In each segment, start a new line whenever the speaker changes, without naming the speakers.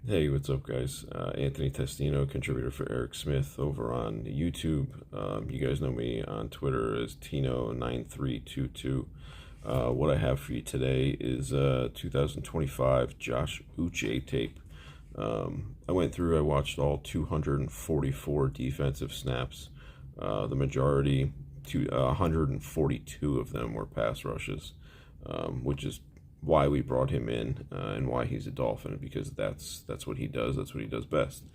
Hey, what's up, guys? Anthony Testino, contributor for Eric Smith over on YouTube. You guys know me on Twitter as Tino9322. What I have for you today is 2025 Josh Uche tape. I watched all 244 defensive snaps. The majority, 142 of them were pass rushes, which is why we brought him in and why he's a Dolphin, because that's what he does. That's what he does best.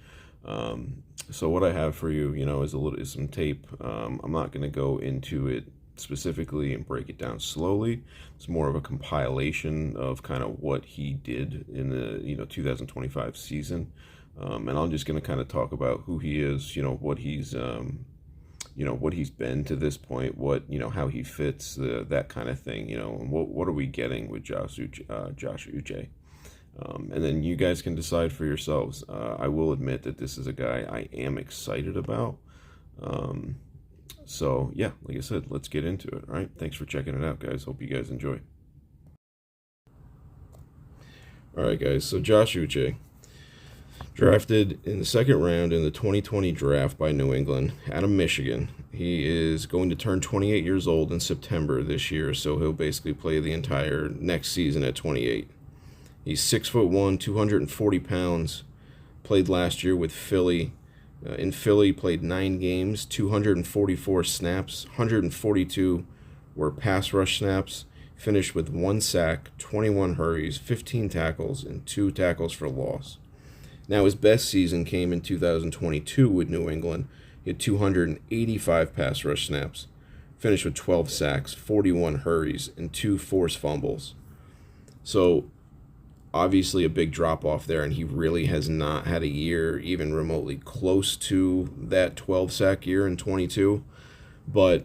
So what I have for you, is some tape. I'm not going to go into it specifically and break it down slowly. It's more of a compilation of kind of what he did in the 2025 season, and I'm just going to kind of talk about who he is, what he's been to this point, how he fits, that kind of thing, and what are we getting with Josh Uche. And then you guys can decide for yourselves. I will admit that this is a guy I am excited about. So yeah, like I said, let's get into it. All right, thanks for checking it out, guys. Hope you guys enjoy. All right, guys. So Josh Uche, drafted in the second round in the 2020 draft by New England out of Michigan. He is going to turn 28 years old in September this year, so he'll basically play the entire next season at 28. He's 6'1", 240 pounds. Played last year with Philly. In Philly, played 9 games, 244 snaps, 142 were pass rush snaps. Finished with 1 sack, 21 hurries, 15 tackles, and 2 tackles for loss. Now, his best season came in 2022 with New England. He had 285 pass rush snaps, finished with 12 sacks, 41 hurries, and 2 forced fumbles. So, obviously, a big drop off there, and he really has not had a year even remotely close to that 12 sack year in 22. But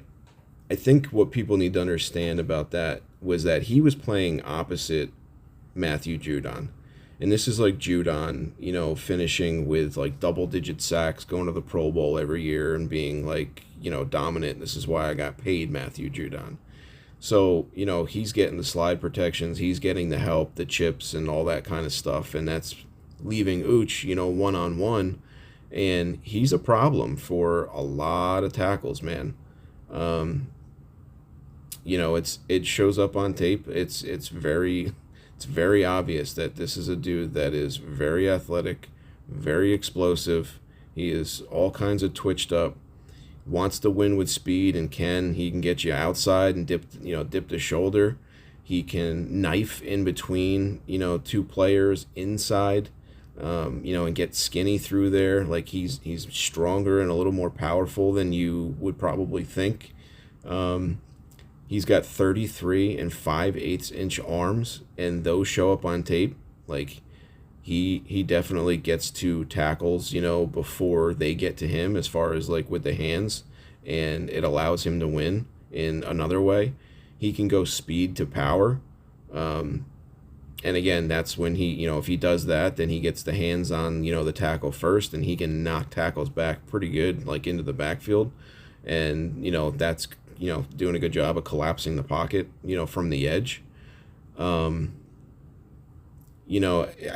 I think what people need to understand about that was that he was playing opposite Matthew Judon. And this is like Judon, finishing with like double digit sacks, going to the Pro Bowl every year and being like, dominant. This is why I got paid Matthew Judon. So, he's getting the slide protections, he's getting the help, the chips, and all that kind of stuff. And that's leaving Uche, one on one. And he's a problem for a lot of tackles, man. It shows up on tape. It's very obvious that this is a dude that is very athletic, very explosive. He is all kinds of twitched up, wants to win with speed, and he can get you outside and dip the shoulder. He can knife in between, two players inside, and get skinny through there. Like he's stronger and a little more powerful than you would probably think. He's got 33 and 5/8 inch arms, and those show up on tape. Like he definitely gets to tackles, before they get to him, as far as like with the hands, and it allows him to win in another way. He can go speed to power. And again, that's when if he does that, then he gets the hands on, the tackle first, and he can knock tackles back pretty good, like into the backfield. And, that's, doing a good job of collapsing the pocket, from the edge. I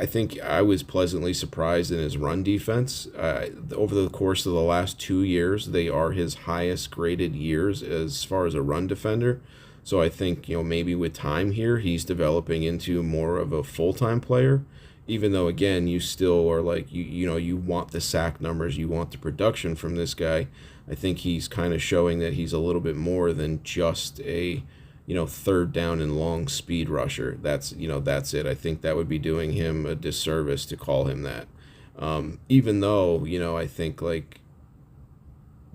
think I was pleasantly surprised in his run defense. Over the course of the last 2 years, they are his highest graded years as far as a run defender. So I think, maybe with time here, he's developing into more of a full-time player, even though, again, you still are like, you want the sack numbers, you want the production from this guy. I think he's kind of showing that he's a little bit more than just a, third down and long speed rusher. That's it. I think that would be doing him a disservice to call him that. Even though, I think like,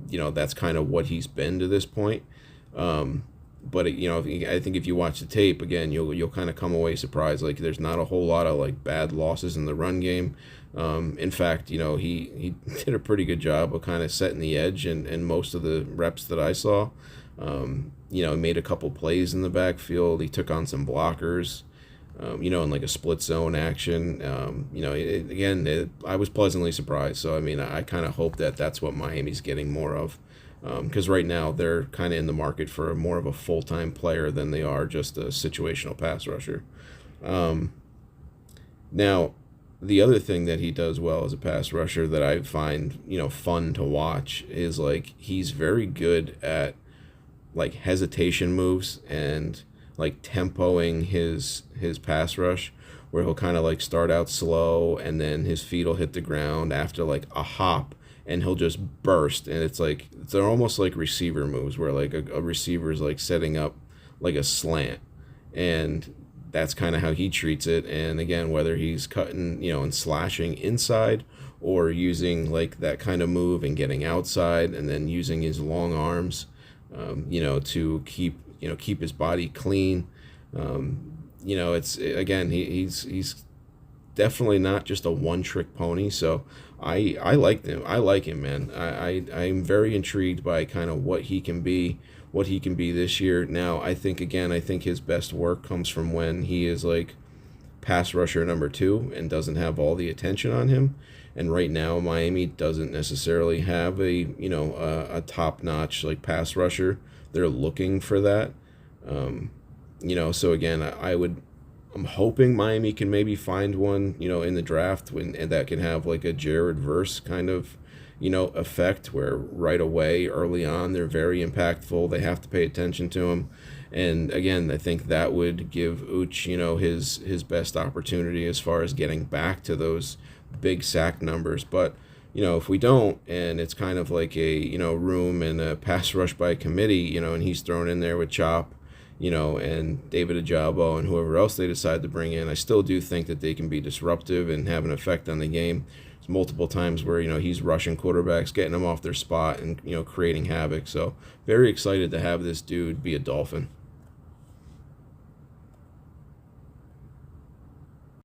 that's kind of what he's been to this point. But I think if you watch the tape again, you'll kind of come away surprised. Like there's not a whole lot of like bad losses in the run game. In fact, he did a pretty good job of kind of setting the edge, and most of the reps that I saw. Made a couple plays in the backfield. He took on some blockers. In like a split zone action. I was pleasantly surprised. So I mean, I kind of hope that that's what Miami's getting more of. Because right now they're kind of in the market for more of a full-time player than they are just a situational pass rusher. Now, the other thing that he does well as a pass rusher that I find, fun to watch is like he's very good at like hesitation moves and like tempoing his pass rush, where he'll kind of like start out slow and then his feet will hit the ground after like a hop, and he'll just burst, and it's like they're almost like receiver moves where like a receiver is like setting up like a slant, and that's kind of how he treats it. And again, whether he's cutting, and slashing inside, or using like that kind of move and getting outside and then using his long arms, to keep his body clean. It's again, he's definitely not just a one trick pony. So I like him. I like him, man. I'm very intrigued by kind of what he can be, this year. Now, I think his best work comes from when he is like pass rusher number 2 and doesn't have all the attention on him. And right now, Miami doesn't necessarily have a top notch like pass rusher. They're looking for that. So again, I'm hoping Miami can maybe find one, in the draft and that can have like a Jared Verse kind of, effect where right away, early on, they're very impactful. They have to pay attention to him. And again, I think that would give Uche, his best opportunity as far as getting back to those big sack numbers. But, if we don't, and it's kind of like a, room and a pass rush by committee, and he's thrown in there with Chop, and David Ajabo and whoever else they decide to bring in, I still do think that they can be disruptive and have an effect on the game. There's multiple times where, he's rushing quarterbacks, getting them off their spot and, creating havoc. So very excited to have this dude be a Dolphin.